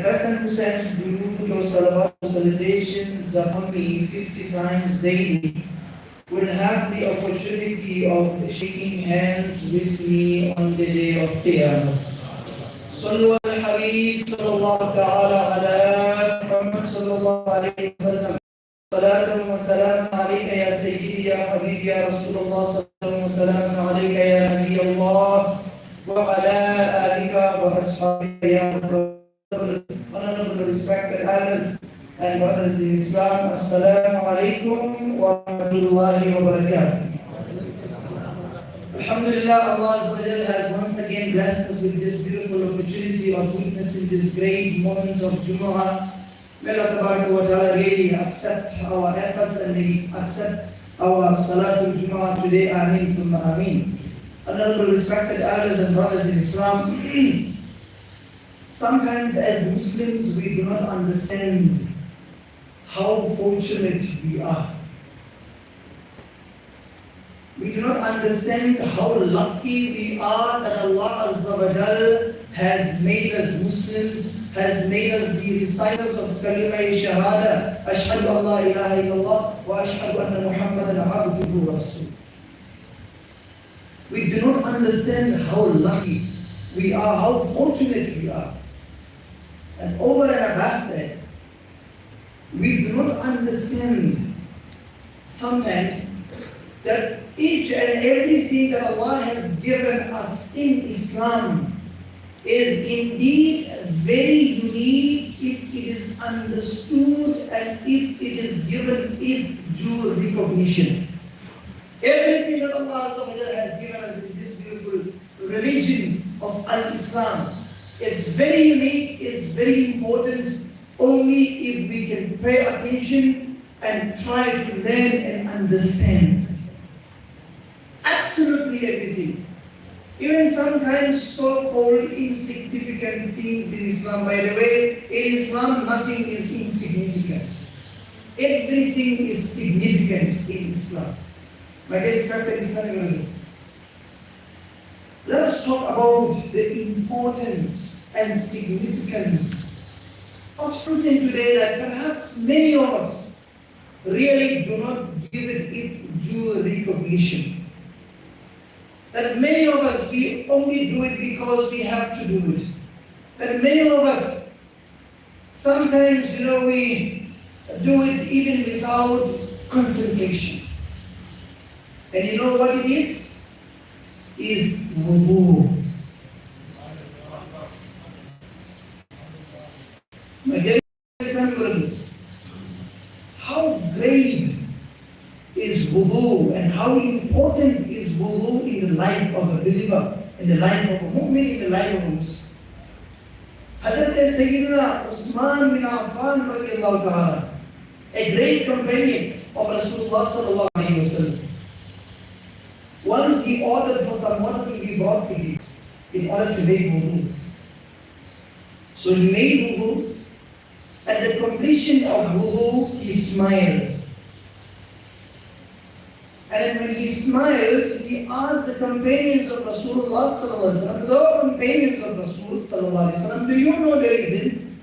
person who sends durood or salawat or salutations upon me 50 times daily will have the opportunity of shaking hands with me on the day of Qiyamah. صلوا على الحبيب صلى الله تعالى على محمد صلى الله عليه وسلم. صلاة وسلام عليك يا سيدي يا حبيبي يا رسول الله. صلاة وسلام عليك يا نبي الله وعلى آلك وأصحابك يا رب. Honorable respected elders and brothers in Islam, Assalamu alaikum wa rahmatullahi wa barakatuh. Alhamdulillah, Allah has once again blessed us with this beautiful opportunity of witnessing this great moment of Jumu'ah. May Allah wa ta'ala really accept our efforts and may accept our Salatul Jumu'ah today. Ameen thumma ameen. Honorable respected elders and brothers in Islam, sometimes as Muslims we do not understand how fortunate we are. We do not understand how lucky we are that Allah Azza wa Jal has made us Muslims, has made us the reciters of Kalimah Shahada, Ashhadu an la ilaha illallah wa ashhadu anna Muhammadan abduhu wa rasuluh. We do not understand how lucky we are, how fortunate we are. And over and above that, we do not understand sometimes that each and everything that Allah has given us in Islam is indeed very unique if it is understood and if it is given its due recognition. Everything that Allah has given us in this beautiful religion of Al-Islam is very unique, is very important, only if we can pay attention and try to learn and understand. Absolutely everything. Even sometimes so-called insignificant things in Islam. By the way, in Islam nothing is insignificant. Everything is significant in Islam. My dear respected Islamic brothers, let us talk about the importance and significance of something today that perhaps many of us really do not give it its due recognition. That many of us, we only do it because we have to do it. That many of us, sometimes, we do it even without concentration. And you know what it is? Is wudu. My dear brothers, how great is wudu and how important is wudu in the life of a believer, in the life of a mu'min, in the life of a Muslim. Hazrat Sayyidina Usman bin Affan radiallahu ta'ala, a great companion of Rasulullah sallallahu alayhi wa sallam. Once he ordered for some water to be brought to him in order to make wudu. So he made wudu. At the completion of wudu, he smiled. And when he smiled, he asked the companions of Rasulullah sallallahu alaihi wasallam, the companions of Rasul sallallahu alaihi wasallam, do you know the reason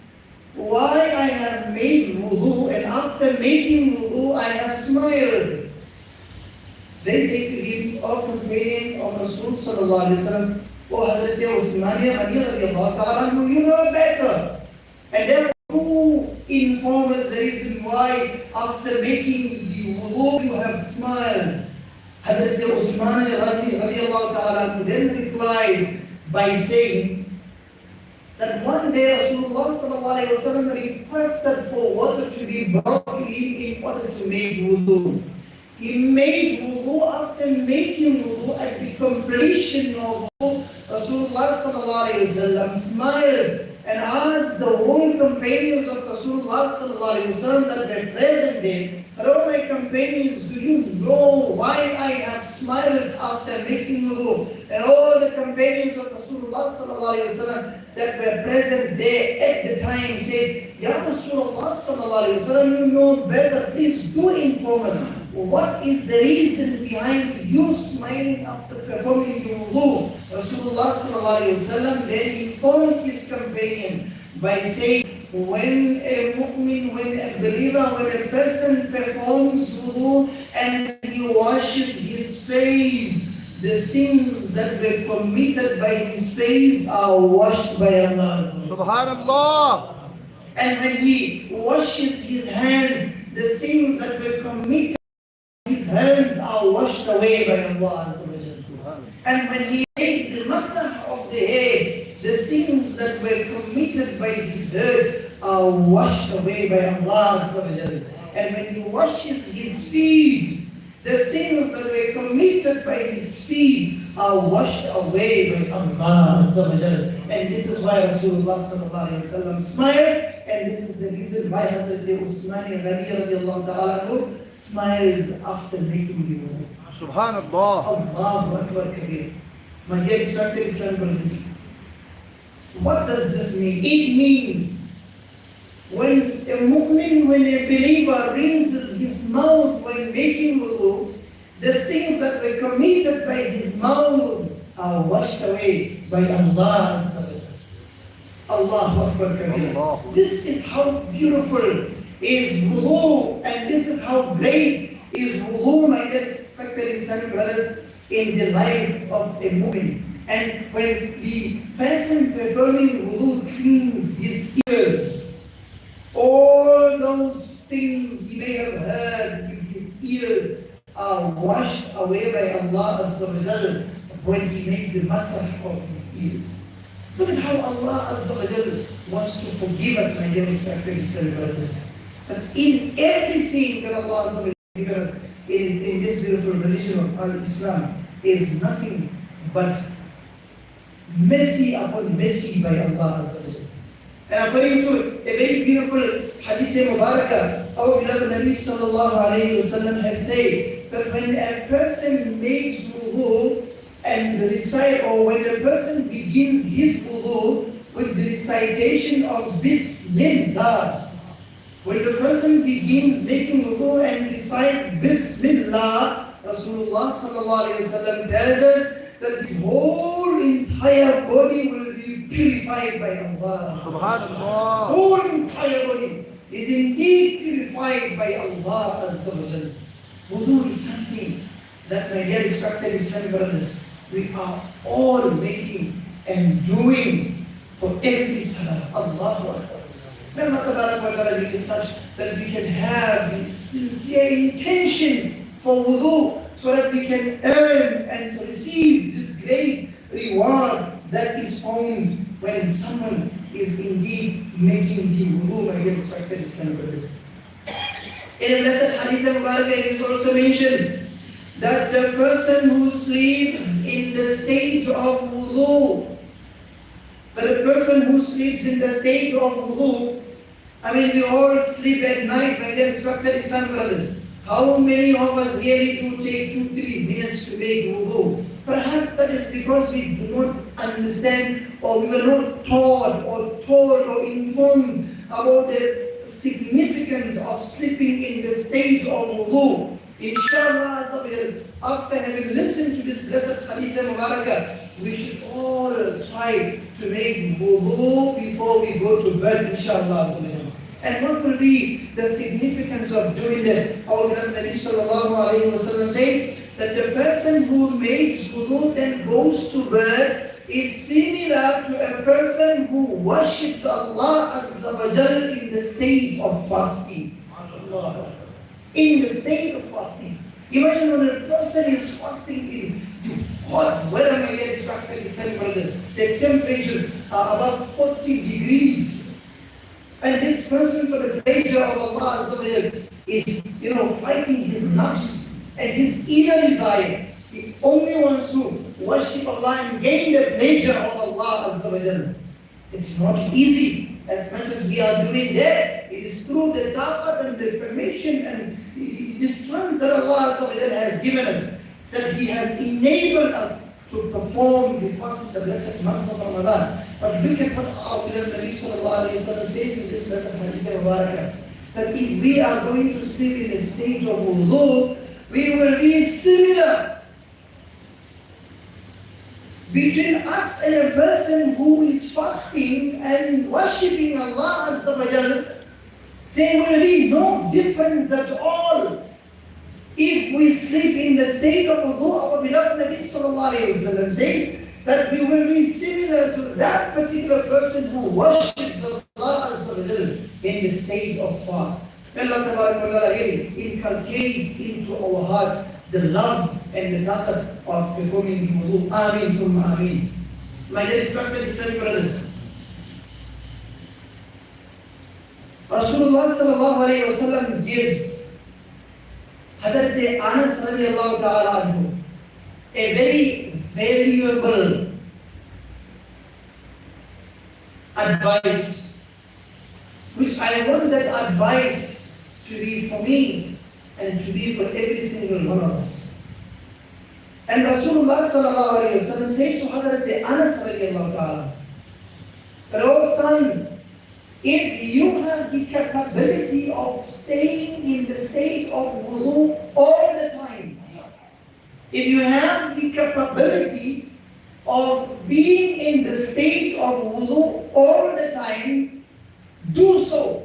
why I have made wudu and after making wudu I have smiled? They say to him, O companion of Rasul sallallahu alaihi wasallam, O Hazrat Usmaniya radiallahu ta'ala, you know better. And therefore, who inform us the reason why after making the wudu you have smiled? Hazrat Usman radiallahu ta'ala then replies by saying that one day Rasulullah sallallahu alaihi wasallam requested for water to be brought to him in order to make wudu. He made wudu. After making wudu, at the completion of wudu, Rasulullah sallallahu alaihi wasallam smiled and asked the whole companions of Rasulullah sallallahu alaihi wasallam that were present there, hello my companions, do you know why I have smiled after making wudu? And all the companions of Rasulullah sallallahu alaihi wasallam that were present there at the time said, Ya Rasulullah sallallahu alaihi wasallam, you know better, please do inform us. What is the reason behind you smiling after performing your wudu? Rasulullah sallallahu alaihi wasallam then informed his companions by saying, when a mu'min, when a believer, when a person performs wudu and he washes his face, the sins that were committed by his face are washed by Allah. Subhanallah. And when he washes his hands, the sins that were committed by his hands are washed away by Allah. And when he makes the masah of the head, the sins that were committed by his head are washed away by Allah. And when he washes his feet, the sins that were committed by his feet are washed away by Allah. And this is why Rasulullah smiled, and this is the reason why Hazrat Usmani Ghani radiallahu ta'ala smiles after making the wudu. Subhanallah. Allahu Akbar Kabir. My dear respected Islamic brothers, what does this mean? It means when a mu'min, when a believer rinses his mouth when making wudu, the sins that were committed by his mouth are washed away by Allah. Allahu Akbar Kabir. This is how beautiful is wudu, and this is how great is wudu, my dear respected Islamic brothers, in the life of a mu'min. And when the person performing wudu cleans his ears, all those things he may have heard with his ears are washed away by Allah Azza wa Jal when he makes the masah of his ears. Look at how Allah Azza wa Jal wants to forgive us, my dear respected Islamic brothers. But in everything that Allah Azza wa Jal has given us in this beautiful religion of Al-Islam is nothing but mercy upon mercy by Allah Azza wa Jal. And according to a very beautiful hadith Mubarakah, our beloved Nabi sallallahu alayhi wa sallam has said that when a person makes wudu and recite, or when a person begins his wudu with the recitation of Bismillah, when the person begins making wudu and recite Bismillah, Rasulullah sallallahu alayhi wa sallam tells us that his whole entire body will be purified by Allah. Subhanallah. Whole entire body is indeed purified by Allah Azza wa Jal. Wudu is something that, my dear respected Islamic brothers, we are all making and doing for every salah. Allahu Akbar. May Allah make it such that we can have the sincere intention for wudu, so that we can earn and receive this great reward that is found when someone is indeed making the wudu, my dear respected Islamic brothers. In a blessed hadith Mubarak, it is also mentioned that the person who sleeps in the state of wudu, I mean, we all sleep at night, my dear respected Islamic brothers. How many of us really do take 2-3 minutes to make wudu? Perhaps that is because we do not understand, or we were not taught or told or informed about the significance of sleeping in the state of wudu. Inshallah, after having listened to this blessed hadith Mubarakah, we should all try to make wudu before we go to bed, inshallah. And what will be the significance of doing that? Our Nabi sallallahu alayhi wa sallam says that the person who makes wudu then goes to bed is similar to a person who worships Allah Azza wa Jal in the state of fasting. In the state of fasting. Imagine when a person is fasting in hot weather, my dear Islamic brothers, the temperatures are above 40 degrees. And this person, for the pleasure of Allah Azza wa Jal, is, fighting his nafs and his inner desire. He only wants to worship Allah and gain the pleasure of Allah Azza wa Jal. It's not easy. As much as we are doing that, it is through the taqat and the permission and the strength that Allah Azza wa Jal has given us, that He has enabled us to perform the fast, the blessed month of Ramadan. But look at what our Nabi sallallahu alayhi wa sallam says in this blessed hadith Mubarakah, that if we are going to sleep in a state of wudu, we will be similar between us and a person who is fasting and worshipping Allah Azza wa Jal, there will be no difference at all. If we sleep in the state of wudu, our beloved Nabi Sallallahu Alaihi Wasallam says that we will be similar to that particular person who worships Allah Azza wa Jal in the state of fast. May Allah Tabarak wa Ta'ala really inculcate into our hearts the love and the taqat of performing the wudu. Ameen thumma ameen. My dear respected Islamic brothers, Rasulullah Sallallahu Alaihi Wasallam gives Hazrat Anas radiallahu ta'ala anhu a very valuable advice, which I want that advice to be for me and to be for every single one of us. And Rasulullah Sallallahu Alaihi Wasallam said to Hazrat Anas radiallahu ta'ala, but oh son, if you have the capability of staying in the state of wudu all the time, if you have the capability of being in the state of wudu all the time, do so.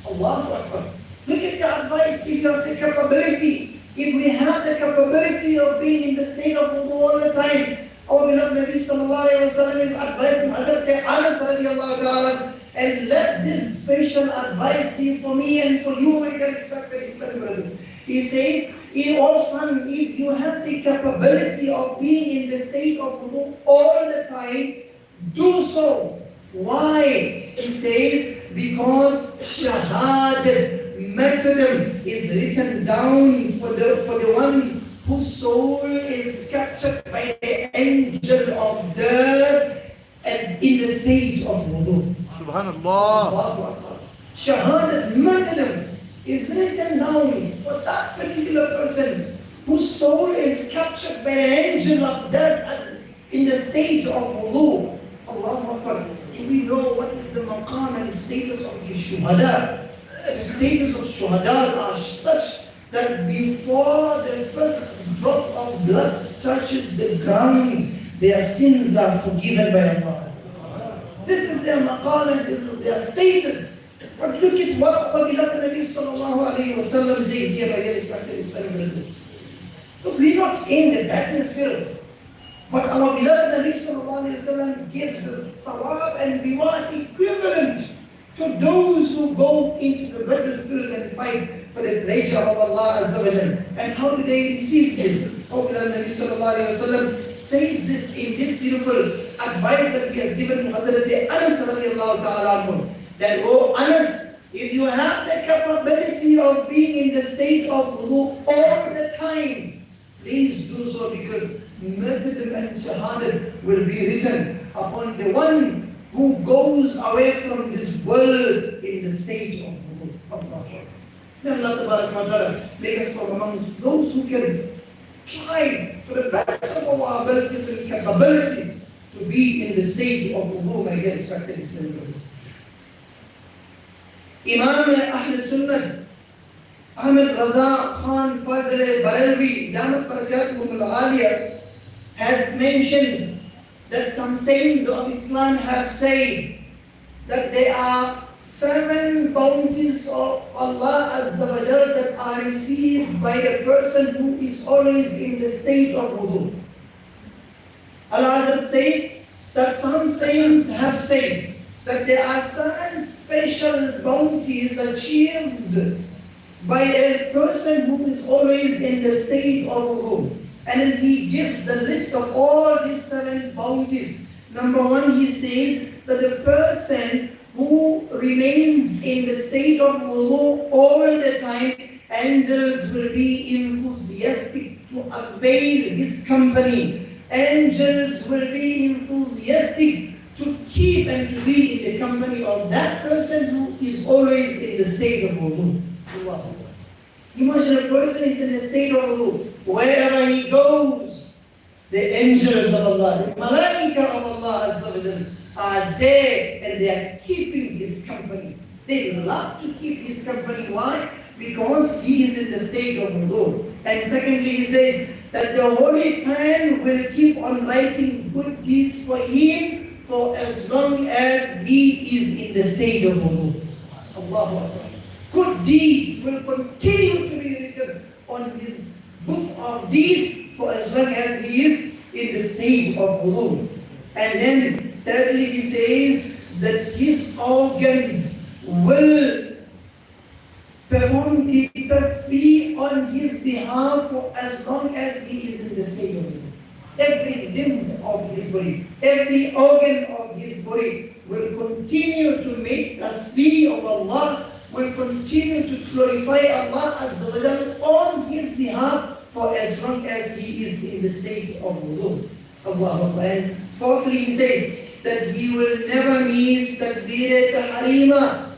Allahu Akbar. Look at the advice. If you have the capability, if we have the capability of being in the state of wudu all the time, our beloved Nabi Sallallahu Alaihi Wasallam is advising Hazrat Anas radiallahu ta'ala, and let this special advice be for me and for you, my respected Islamic brothers. He says, oh son, if you have the capability of being in the state of wudu all the time, do so. Why? He says, because shahadat, martyrdom, is written down for the one whose soul is captured by the angel of death and in the state of wudu. Subhanallah. Shahadat, martyrdom, is written down for that particular person whose soul is captured by the angel of death in the state of wudu. Allahu Akbar. Do we know what is the maqam and status of the shuhada? The status of shuhadas are such that before the first drop of blood touches the ground, their sins are forgiven by Allah. This is their maqam and this is their status. But look at what our beloved Nabi Sallallahu Alaihi Wasallam says here, my dear respected Islamic brothers. Look, we're not in the battlefield, but our beloved Nabi Sallallahu Alaihi Wasallam gives us thawab and reward equivalent to those who go into the battlefield and fight for the pleasure of Allah Azza wa Jal. And how do they receive this? Our beloved Nabi Sallallahu Alaihi Wasallam says this in this beautiful advice that he has given to Hazrat Anas radiallahu ta'ala anhu, that, oh Anas, if you have the capability of being in the state of wudu all the time, please do so, because martyrdom and shahadat will be written upon the one who goes away from this world in the state of wudu. May Allah Tabarak wa Ta'ala make us from amongst those who can try to the best of our abilities and capabilities to be in the state of wudu, my dear respected Islamic brothers. Imam Ahl Sunnah Ahmed Raza Khan Fazl Barelvi Damat Barakatuhum Al-Aliyah has mentioned that some saints of Islam have said that there are 7 bounties of Allah Azza wa Jal that are received by a person who is always in the state of wudu. Allah Azza says that some saints have said that there are 7 special bounties achieved by a person who is always in the state of wudu. And then he gives the list of all these 7 bounties. Number 1, he says that the person who remains in the state of wudu all the time, angels will be enthusiastic to avail his company. Angels will be enthusiastic to keep and to be in the company of that person who is always in the state of wudu. Imagine a person is in the state of wudu. Wherever he goes, the angels of Allah, the malaika of Allah Azza wa Jal are there and they are keeping his company. They love to keep his company. Why? Because he is in the state of wudu. And secondly, he says that the holy pen will keep on writing good deeds for him for as long as he is in the state of wudu. Allahu Akbar. Good deeds will continue to be written on his book of deeds for as long as he is in the state of wudu. And then thirdly he says that his organs will perform the tasbih on his behalf for as long as he is in the state of wudu. Every limb of his body, every organ of his body will continue to make tasbih of Allah, will continue to glorify Allah Azza wa Jal on his behalf for as long as he is in the state of wudu. Allahu Akbar. And fourthly he says that he will never miss takbir al-tahrima.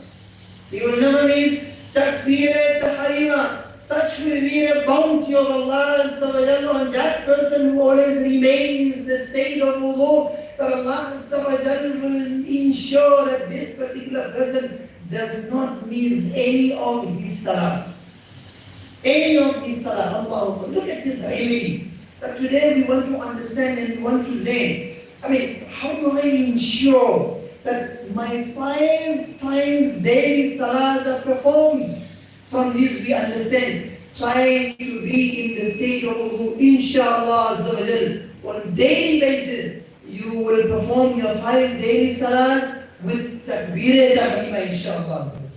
He will never miss takbir al-tahrima. Such will be the bounty of Allah Azza wa Jalla on that person who always remains in the state of wudu, that Allah Azza wa Jalla will ensure that this particular person does not miss any of his salah. Any of his salah. Allah, look at this remedy. That today we want to understand and we want to learn. I mean, how do I ensure that my 5 times daily salahs are performed? From this we understand, trying to be in the state of wudu, inshallah Azza wa Jal. On daily basis, you will perform your 5 daily salahs with takbir al-tahrima, inshallah Azza wa Jal.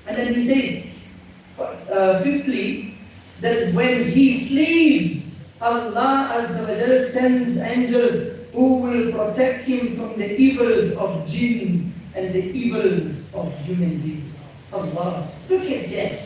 And then he says, fifthly, that when he sleeps, Allah Azza wa Jal sends angels who will protect him from the evils of jinns and the evils of human beings. Allah, look at that.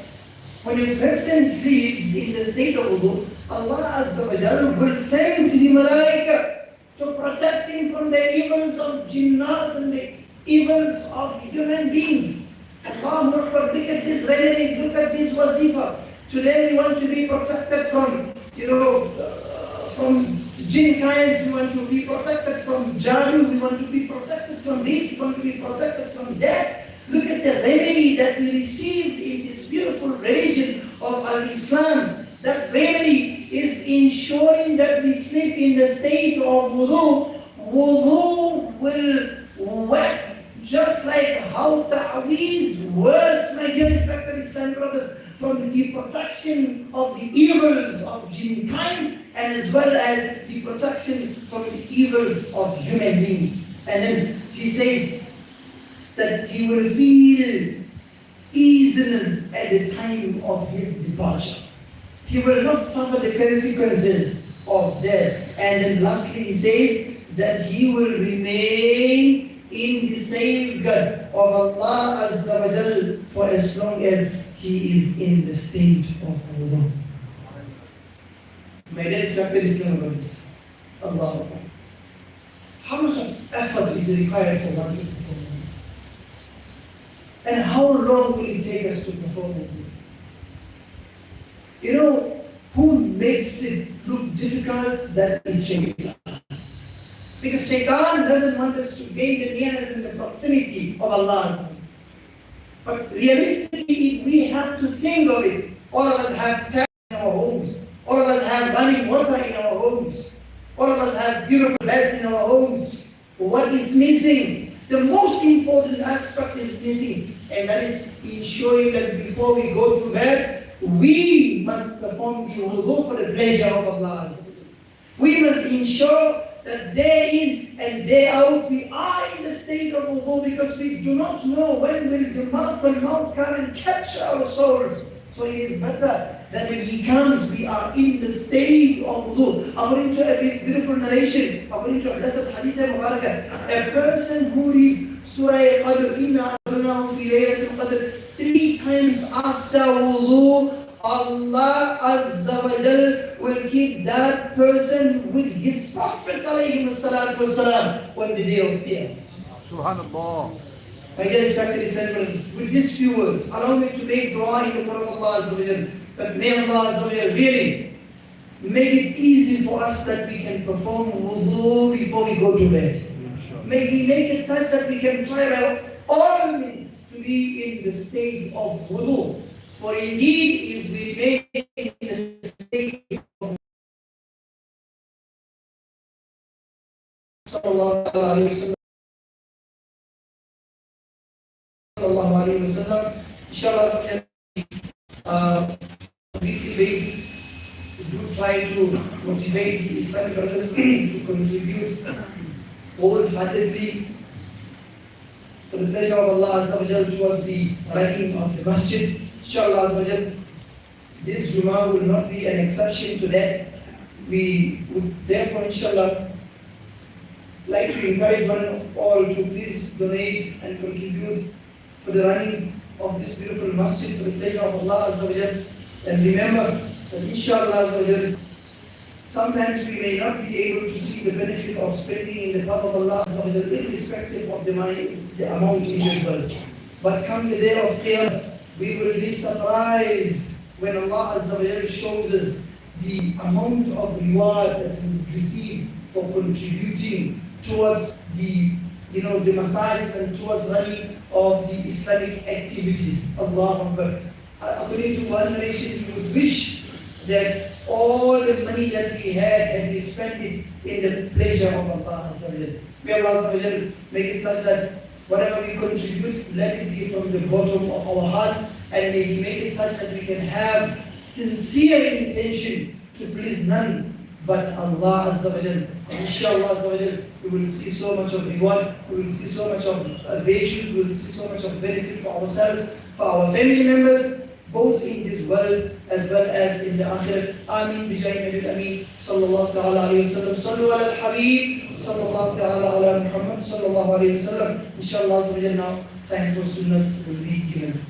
When a person sleeps in the state of wudu, Allah Azza wa Jal will send the malaika to protect him from the evils of jinnas and the evils of human beings. Allahu Akbar, look at this remedy, look at this wazifa. Today we want to be protected from, from jinn kinds, we want to be protected from jadoo, we want to be protected from this, we want to be protected from that. Look at the remedy that we received in this beautiful religion of Al-Islam. That remedy is ensuring that we sleep in the state of wudu. Wudu will work just like how ta'weez works, my dear respected Islamic brothers, from the protection of the evils of jinn kind and as well as the protection from the evils of human beings. And then he says that he will feel easiness at the time of his departure. He will not suffer the consequences of death. And then lastly he says that he will remain in the safeguard of Allah Azza wa Jal for as long as he is in the state of wudu. My dear respected Islamic brothers, Allah, how much of effort is required for one to perform? And how long will it take us to perform it? You know, who makes it look difficult? That is Shaitan. Because Shaitan doesn't want us to gain the nearness and the proximity of Allah. But realistically, we have to think of it. All of us have taps in our homes. All of us have running water in our homes. All of us have beautiful beds in our homes. What is missing? The most important aspect is missing, and that is ensuring that before we go to bed, we must perform the wudu for the pleasure of Allah. We must ensure that day in and day out we are in the state of wudu, because we do not know when will the maut come and capture our souls. So it is better that when he comes, we are in the state of wudu. According to a beautiful narration, according to a blessed hadith Mubarakah, a person who reads Surah Qadr, Inna Anzalnahu fi Laylatul Qadr, 3 times after wudu, Allah Azza wa Jal will give that person with his Prophet alayhi salatu wasalam on the day of Qiyamah. Subhanallah. My dear respected Islamic brothers, with these few words, allow me to make dua in the Quran of Allah Azza wa Jal. But may Allah Azza wa Jal really make it easy for us that we can perform wudu before we go to bed. May He make it such that we can try by all means to be in the state of wudu. For indeed, if we remain in the state of sallallahu alayhi wa sallam. Inshallah, weekly basis, we do try to motivate the Islamic brothers to contribute wholeheartedly for the pleasure of Allah Azza wa Jal towards the running of the masjid. Inshallah Azza wa Jal, this Jummah will not be an exception to that. We would therefore, inshallah, like to encourage one and all to please donate and contribute for the running of this beautiful masjid for the pleasure of Allah Azza wa Jal. And remember that inshallah Azza wa Jal, sometimes we may not be able to see the benefit of spending in the path of Allah Azza wa Jal, irrespective of the amount in this world. But come the day of Qiyamah, we will be surprised when Allah Azza wa Jal shows us the amount of reward that we receive for contributing towards the the masajid and towards running of the Islamic activities. Allah Akbar. According to one narration, we would wish that all the money that we had and we spent it in the pleasure of Allah Azza wa Jal. May Allah Azza wa Jal make it such that whatever we contribute, let it be from the bottom of our hearts, and may He make it such that we can have sincere intention to please none but Allah Azza wa Jal. Inshallah Azza wa Jal, we will see so much of reward, we will see so much of virtue, we will see so much of benefit for ourselves, for our family members, both in this world as well as in the Akhirah. Ameen bijahi Nabil Ameen sallallahu ta'ala alayhi wa sallam. Sallu ala al-Habib sallallahu ta'ala ala Muhammad sallallahu alayhi wa sallam. Inshallah Azza wa Jal, now time for sunnahs will be given.